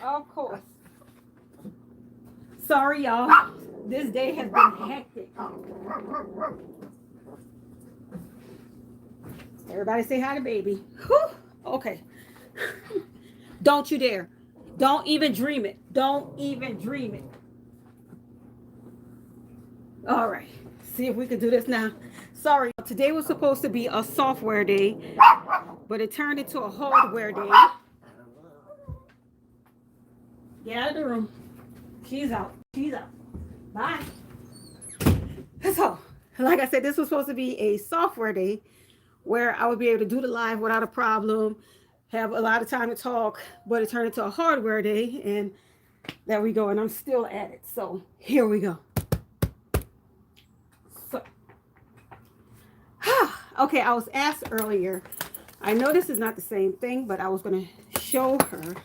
Of course. Sorry, y'all. This day has been hectic. Everybody say hi to baby. Whew. Okay. Don't you dare. Don't even dream it. Don't even dream it. All right. See if we can do this now. Sorry. Today was supposed to be a software day, but it turned into a hardware day. Get out of the room. She's out. She's out. Bye. So, like I said, this was supposed to be a software day where I would be able to do the live without a problem, have a lot of time to talk, but it turned into a hardware day, and there we go. And I'm still at it. So, here we go. So, okay, I was asked earlier. I know this is not the same thing, but I was going to show her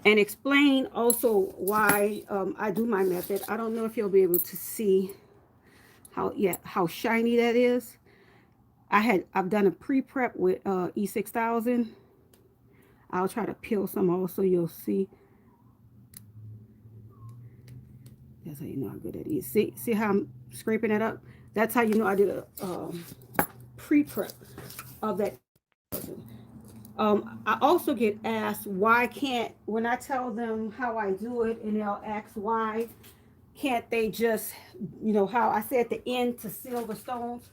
and explain also why I do my method. I don't know if you'll be able to see how shiny that is. I've done a pre-prep with E6000. I'll try to peel some off so you'll see. That's how you know how good it is. See how I'm scraping it up? That's how you know I did a pre-prep of that. I also get asked why can't, when I tell them how I do it, and they'll ask why can't they just, how I said at the end to seal the stones,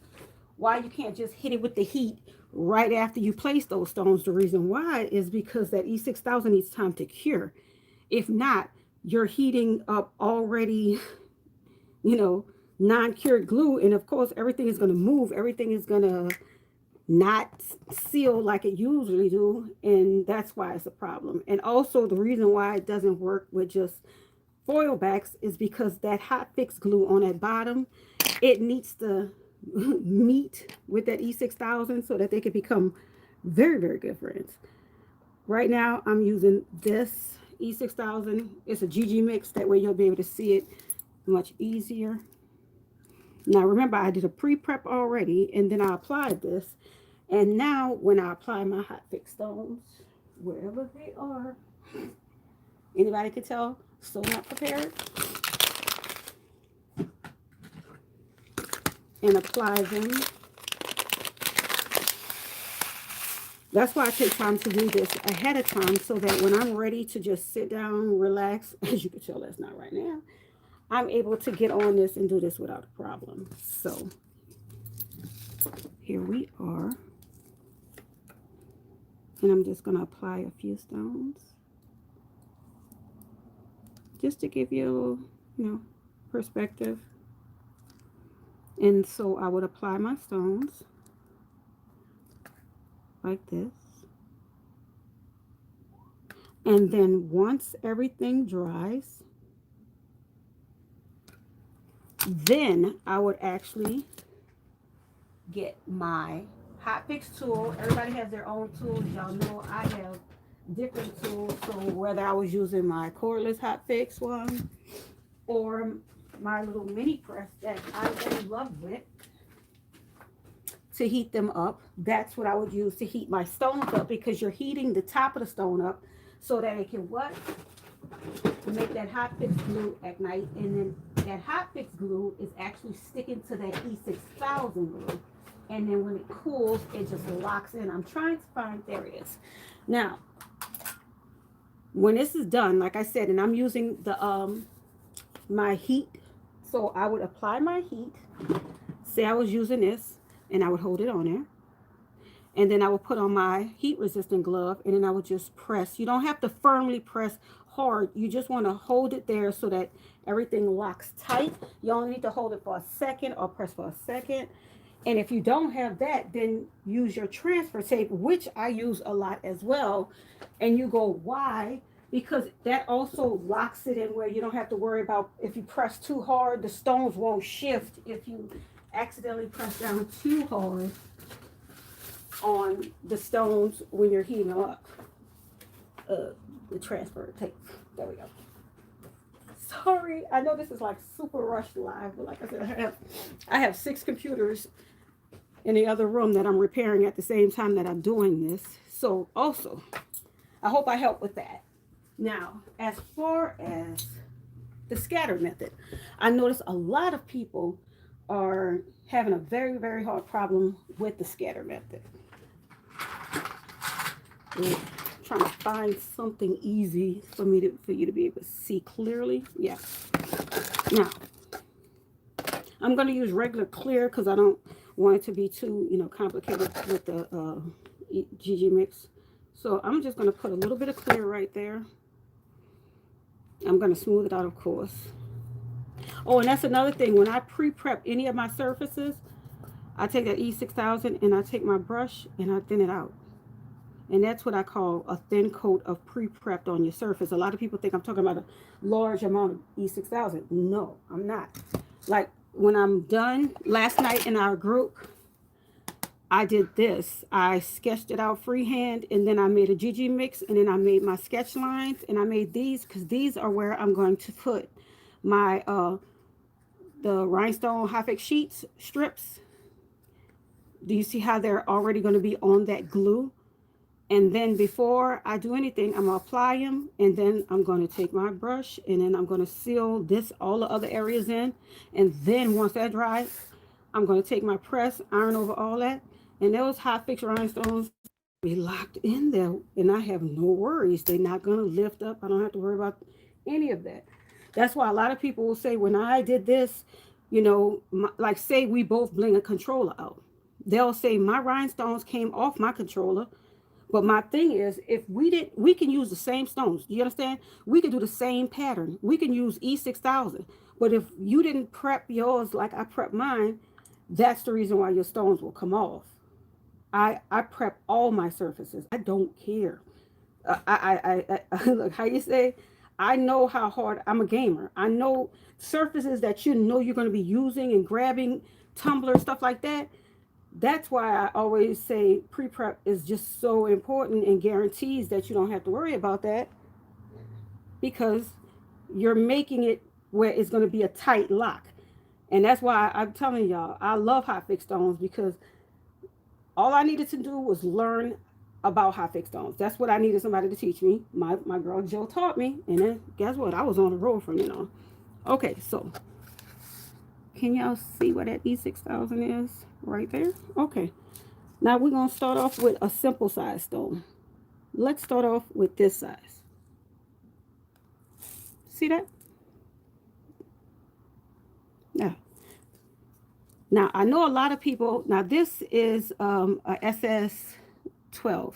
why you can't just hit it with the heat right after you place those stones. The reason why is because that E6000 needs time to cure. If not, you're heating up already, non-cured glue, and of course everything is going to move. Everything is going to not seal like it usually do, and that's why it's a problem. And also the reason why it doesn't work with just foil backs is because that hot fix glue on that bottom, it needs to meet with that E6000 so that they can become very, very good friends. Right now I'm using this E6000. It's a GG mix, that way you'll be able to see it much easier. Now remember, I did a pre-prep already, and then I applied this. And now when I apply my hot fix stones, wherever they are, anybody can tell, so not prepared, and apply them. That's why I take time to do this ahead of time, so that when I'm ready to just sit down, relax, as you can tell that's not right now, I'm able to get on this and do this without a problem. So here we are. And I'm just going to apply a few stones just to give you, perspective. And so I would apply my stones like this. And then once everything dries, then I would actually get my hot fix tool. Everybody has their own tools. Y'all know I have different tools. So whether I was using my cordless hot fix one or my little mini press that I am in love with to heat them up, that's what I would use to heat my stones up, because you're heating the top of the stone up so that it can what? Make that hot fix glue ignite, and then that hot fix glue is actually sticking to that E6000 glue, and then when it cools it just locks in. I'm trying to find, there it is. Now when this is done, like I said, and I'm using the my heat, so I would apply my heat. Say I was using this, and I would hold it on there, and then I would put on my heat resistant glove, and then I would just press. You don't have to firmly press hard. You just want to hold it there so that everything locks tight. You only need to hold it for a second or press for a second. And if you don't have that, then use your transfer tape, which I use a lot as well. And you go, why? Because that also locks it in where you don't have to worry about, if you press too hard, the stones won't shift. If you accidentally press down too hard on the stones when you're heating them up, the transfer tape. There we go. Sorry, I know this is like super rushed live, but like I said, I have 6 computers in the other room that I'm repairing at the same time that I'm doing this. So also, I hope I help with that. Now, as far as the scatter method, I notice a lot of people are having a very, very hard problem with the scatter method. I'm trying to find something easy for you to be able to see clearly. Yeah. Now, I'm going to use regular clear because I don't want it to be too, complicated with the GG mix. So I'm just going to put a little bit of clear right there. I'm going to smooth it out, of course. Oh, and that's another thing. When I pre-prep any of my surfaces, I take that E6000 and I take my brush and I thin it out. And that's what I call a thin coat of pre-prepped on your surface. A lot of people think I'm talking about a large amount of E6000. No, I'm not. Like when I'm done last night in our group, I did this. I sketched it out freehand, and then I made a GG mix, and then I made my sketch lines, and I made these because these are where I'm going to put my the rhinestone hot sheets strips. Do you see how they're already going to be on that glue? And then before I do anything, I'm going to apply them, and then I'm going to take my brush, and then I'm going to seal this, all the other areas in. And then once that dries, I'm going to take my press, iron over all that, and those hot fix rhinestones be locked in there, and I have no worries. They're not going to lift up. I don't have to worry about any of that. That's why a lot of people will say, when I did this, like say we both bling a controller out. They'll say my rhinestones came off my controller. But my thing is, if we can use the same stones. You understand? We can do the same pattern. We can use E6000. But if you didn't prep yours like I prepped mine, that's the reason why your stones will come off. I prep all my surfaces. I don't care. Look, how you say? I know how hard, I'm a gamer. I know surfaces that you're going to be using and grabbing, tumbler, stuff like that. That's why I always say pre-prep is just so important and guarantees that you don't have to worry about that, because you're making it where it's going to be a tight lock. And that's why I'm telling y'all, I love hot fix stones, because all I needed to do was learn about hot fix stones. That's what I needed somebody to teach me. My girl Jill taught me, and then guess what? I was on the road from then on. Okay, so can y'all see what that E6000 is right there? Okay. Now we're going to start off with a simple size stone. Let's start off with this size. See that? Now I know a lot of people, now this is a SS12.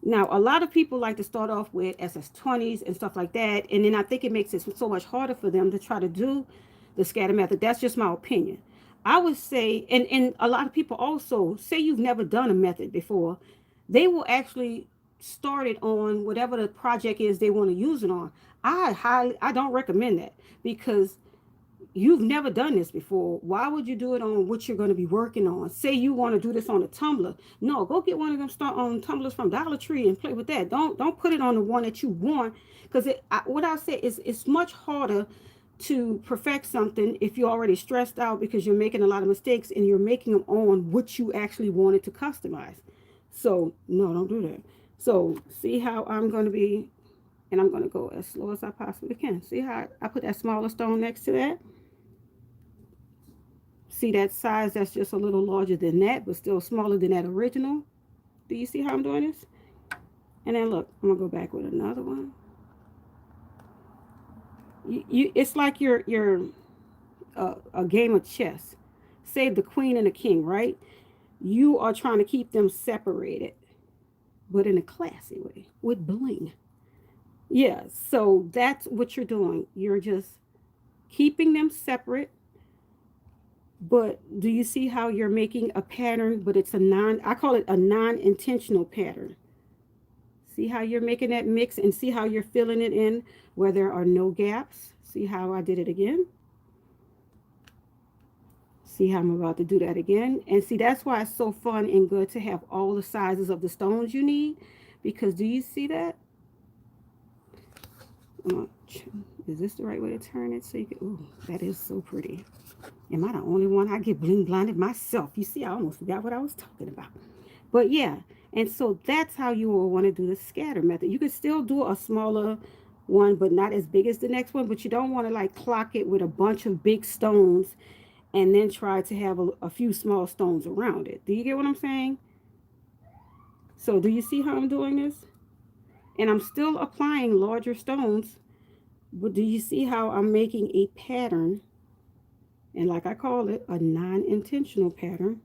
Now, a lot of people like to start off with SS20s and stuff like that. And then I think it makes it so much harder for them to try to do the scatter method. That's just my opinion. I would say, and a lot of people also say you've never done a method before, they will actually start it on whatever the project is they want to use it on. I don't recommend that, because you've never done this before. Why would you do it on what you're going to be working on? Say you want to do this on a tumbler. No, go get one of them tumblers from Dollar Tree and play with that. Don't put it on the one that you want, because what I say is it's much harder to perfect something if you're already stressed out because you're making a lot of mistakes and you're making them on what you actually wanted to customize. So no, don't do that. So see how I'm going to be, and I'm going to go as slow as I possibly can. See how I put that smaller stone next to that? See that size? That's just a little larger than that, but still smaller than that original. Do you see how I'm doing this? And then look, I'm gonna go back with another one. It's like you're a game of chess. Say the queen and the king, right? You are trying to keep them separated, but in a classy way with bling. Yeah, so that's what you're doing. You're just keeping them separate. But do you see how you're making a pattern, but it's I call it a non-intentional pattern. See how you're making that mix, and see how you're filling it in where there are no gaps. See how I did it again? See how I'm about to do that again? And see, that's why it's so fun and good to have all the sizes of the stones you need, because do you see that? Is this the right way to turn it? So you can, ooh, that is so pretty. Am I the only one? I get bling blinded myself. You see, I almost forgot what I was talking about. But yeah, And so that's how you will want to do the scatter method. You can still do a smaller one, but not as big as the next one. But you don't want to like clock it with a bunch of big stones and then try to have a few small stones around it. Do you get what I'm saying? So do you see how I'm doing this? And I'm still applying larger stones, but do you see how I'm making a pattern? And like I call it, a non-intentional pattern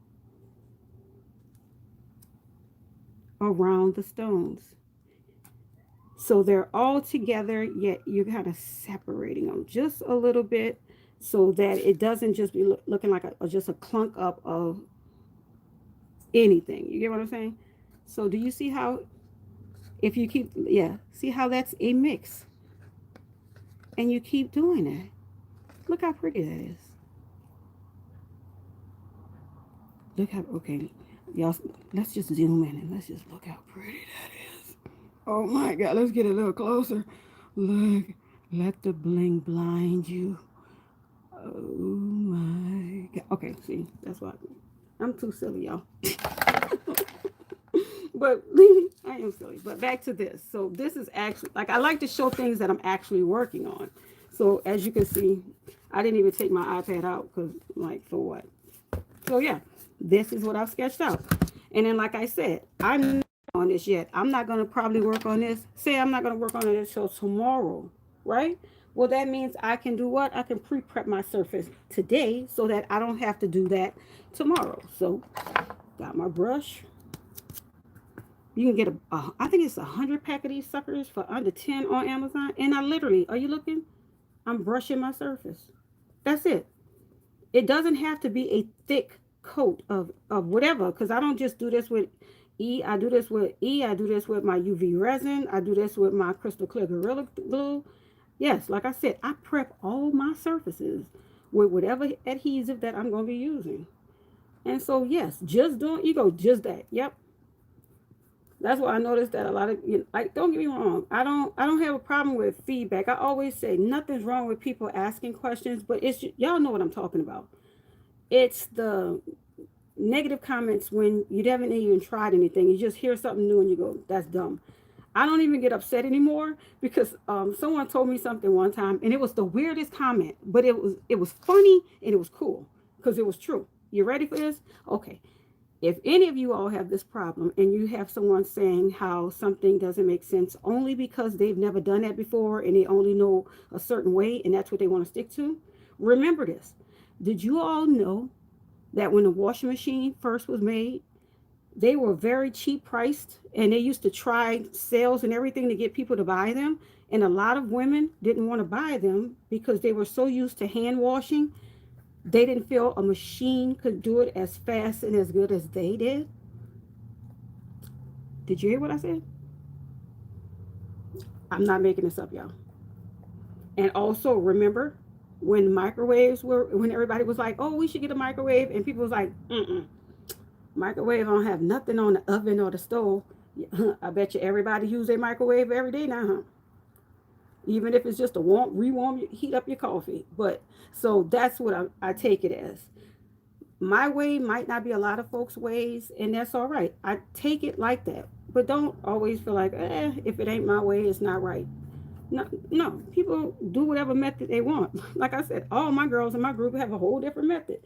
around the stones. So they're all together, yet you're kind of separating them just a little bit so that it doesn't just be looking like just a clunk up of anything. You get what I'm saying? So do you see how, if you keep, yeah, see how that's a mix? And you keep doing that. Look how pretty that is. Look how, okay, y'all, let's just zoom in and let's just look how pretty that is. Oh my God, let's get a little closer. Look, let the bling blind you. Oh my God. Okay, see, that's why I'm too silly, y'all. But I am silly. But back to this. So this is actually, like, I like to show things that I'm actually working on. So as you can see, I didn't even take my iPad out because, like, for what? So yeah, this is what I've sketched out. And then, like I said, I'm not on this yet. I'm not going to probably work on this. Say I'm not going to work on it until tomorrow, right? Well, that means I can do what? I can pre-prep my surface today so that I don't have to do that tomorrow. So got my brush. You can get I think it's 100 pack of these suckers for under 10 on Amazon. And I literally, are you looking? I'm brushing my surface. That's it. It doesn't have to be a thick coat of whatever, because I don't just do this with E. I do this with E. I do this with my UV resin. I do this with my crystal clear Gorilla Glue. Yes, like I said, I prep all my surfaces with whatever adhesive that I'm going to be using. And so, yes, just doing, you go, just that. Yep. That's why I noticed that a lot of, you know, like, don't get me wrong, I don't have a problem with feedback. I always say nothing's wrong with people asking questions, but it's just, y'all know what I'm talking about. It's the negative comments when you haven't even tried anything. You just hear something new and you go, that's dumb. I don't even get upset anymore because someone told me something one time and it was the weirdest comment, but it was funny and it was cool because it was true. You ready for this? Okay. If any of you all have this problem and you have someone saying how something doesn't make sense only because they've never done that before and they only know a certain way and that's what they want to stick to, remember this. Did you all know that when the washing machine first was made, they were very cheap priced and they used to try sales and everything to get people to buy them? And a lot of women didn't want to buy them because they were so used to hand washing. They didn't feel a machine could do it as fast and as good as they did. Did you hear what I said? I'm not making this up, y'all. And also remember when microwaves were, when everybody was like, oh, we should get a microwave. And people was like, microwave don't have nothing on the oven or the stove. I bet you everybody use a microwave every day now, huh? Even if it's just to rewarm, heat up your coffee. But so that's what I take it as. My way might not be a lot of folks' ways, and that's all right. I take it like that. But don't always feel like, if it ain't my way, it's not right. No, no, people do whatever method they want. Like I said, all my girls in my group have a whole different method.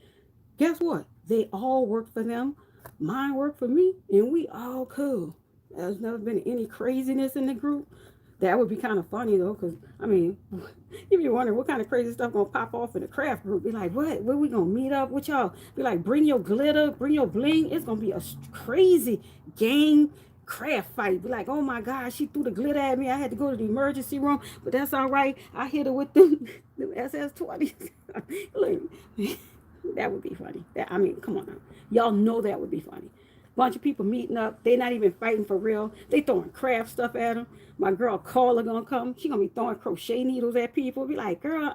Guess what? They all work for them. Mine worked for me, and we all cool. There's never been any craziness in the group. That would be kind of funny though, because I mean, if you wonder what kind of crazy stuff gonna pop off in the craft group, be like, what? Where we gonna meet up with y'all? Be like, bring your glitter, bring your bling. It's gonna be a crazy gang craft fight. Be like, oh my God, she threw the glitter at me. I had to go to the emergency room, but that's all right. I hit her with them SS20s. Look, that would be funny. I mean, come on now. Y'all know that would be funny. Bunch of people meeting up. They're not even fighting for real. They throwing craft stuff at them. My girl Carla gonna come. She gonna be throwing crochet needles at people. Be like, girl,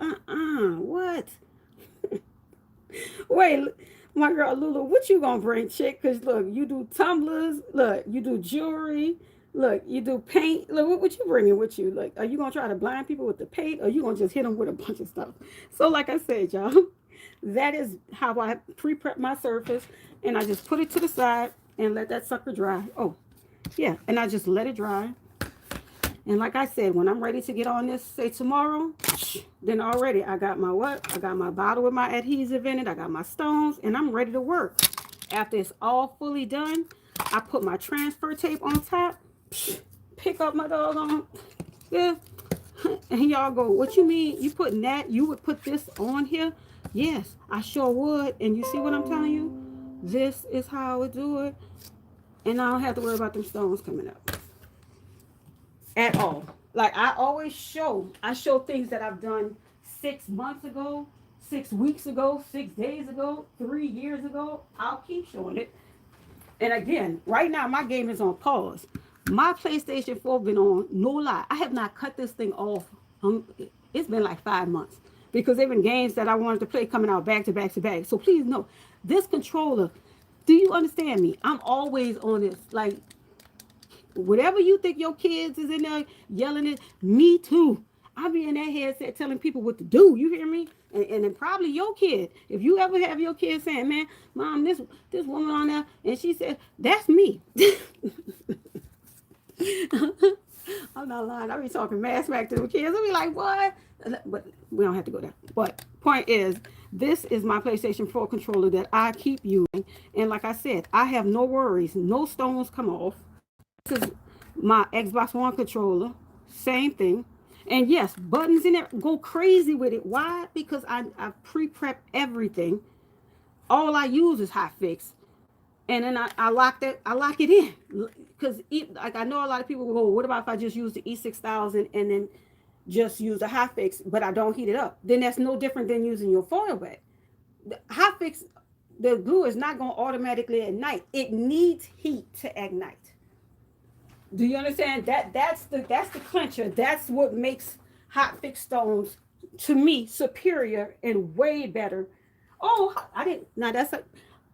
what? Wait, my girl Lulu, what you gonna bring, chick? Cause look, you do tumblers. Look, you do jewelry. Look, you do paint. Look, what you bringing with you? Like, are you gonna try to blind people with the paint, or you gonna just hit them with a bunch of stuff? So, like I said, y'all, that is how I pre-prep my surface, and I just put it to the side and let that sucker dry. Oh, Yeah, and I just let it dry. And like I said, when I'm ready to get on this, say tomorrow, then already I got my what? I got my bottle with my adhesive in it. I got my stones, and I'm ready to work. After it's all fully done, I put my transfer tape on top, pick up my doggone, yeah, and y'all go, what you mean? You putting that? You would put this on here? Yes, I sure would. And you see what I'm telling you? This is how I would do it. And I don't have to worry about them stones coming up at all. Like I show things that I've done 6 months ago, 6 weeks ago, 6 days ago, 3 years ago. I'll keep showing it. And again, right now my game is on pause. My PlayStation 4 been on, no lie. I have not cut this thing off. It's been like 5 months because there been games that I wanted to play coming out back to back to back. So please know, this controller, do you understand me? I'm always on this. Like, whatever you think your kids is in there yelling it, me too. I be in that headset telling people what to do. You hear me? And then probably your kid. If you ever have your kid saying, "Man, mom, this woman on there," and she said, "That's me." I'm not lying. I be talking mad smack to the kids. I be like, "What?" But we don't have to go there. But point is, this is my PlayStation 4 controller that I keep using. And like I said, I have no worries. No stones come off. This is my Xbox One controller. Same thing. And yes, buttons in there. Go crazy with it. Why? Because I pre-prep everything. All I use is hotfix. And then I lock it in. Because like I know a lot of people will go, what about if I just use the E6000 and then just use the hotfix, but I don't heat it up? Then that's no different than using your foil bag. The hotfix, the glue is not going to automatically ignite. It needs heat to ignite. Do you understand? That's the clincher. That's what makes hot fix stones to me superior and way better. Oh, I didn't. Now that's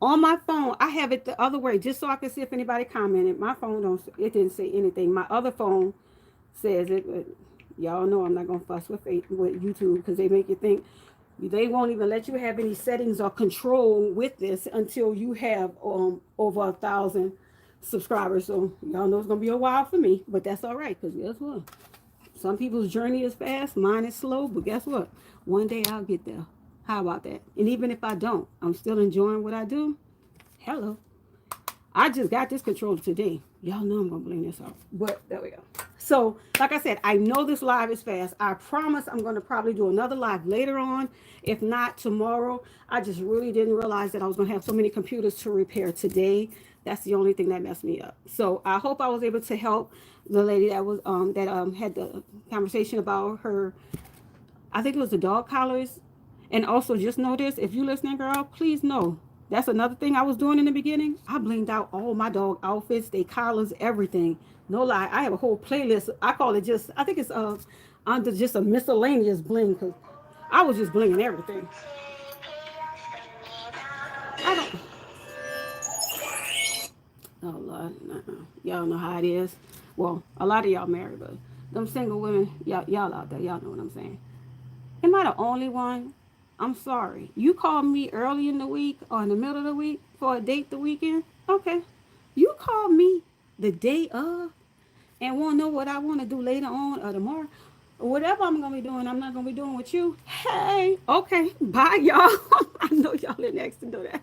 on my phone. I have it the other way just so I can see if anybody commented. My phone don't. It didn't say anything. My other phone says it. But y'all know I'm not gonna fuss with YouTube because they make you think. They won't even let you have any settings or control with this until you have over 1,000 subscribers. So y'all know it's gonna be a while for me, but that's all right, because guess what, some people's journey is fast, mine is slow, but guess what, one day I'll get there. How about that? And even if I don't, I'm still enjoying what I do. Hello, I just got this controller today. Y'all know I'm gonna bling this off, but there we go. So like I said, I know this live is fast. I promise I'm gonna probably do another live later on, if not tomorrow. I just really didn't realize that I was gonna have so many computers to repair today. That's the only thing that messed me up. So I hope I was able to help the lady that was had the conversation about her, I think it was the dog collars. And also just know this, if you listening, girl, please know that's another thing I was doing in the beginning. I blinged out all my dog outfits, they collars, everything. No lie, I have a whole playlist. I call it just, I think it's under just a miscellaneous bling, because I was just blinging everything. I don't. Oh Lord, y'all know how it is. Well, a lot of y'all married, but them single women, y'all out there, y'all know what I'm saying. Am I the only one? I'm sorry. You called me early in the week or in the middle of the week for a date the weekend? Okay. You called me the day of and want to know what I want to do later on or tomorrow. Whatever I'm going to be doing, I'm not going to be doing with you. Hey, okay. Bye, y'all. I know y'all are next to do that.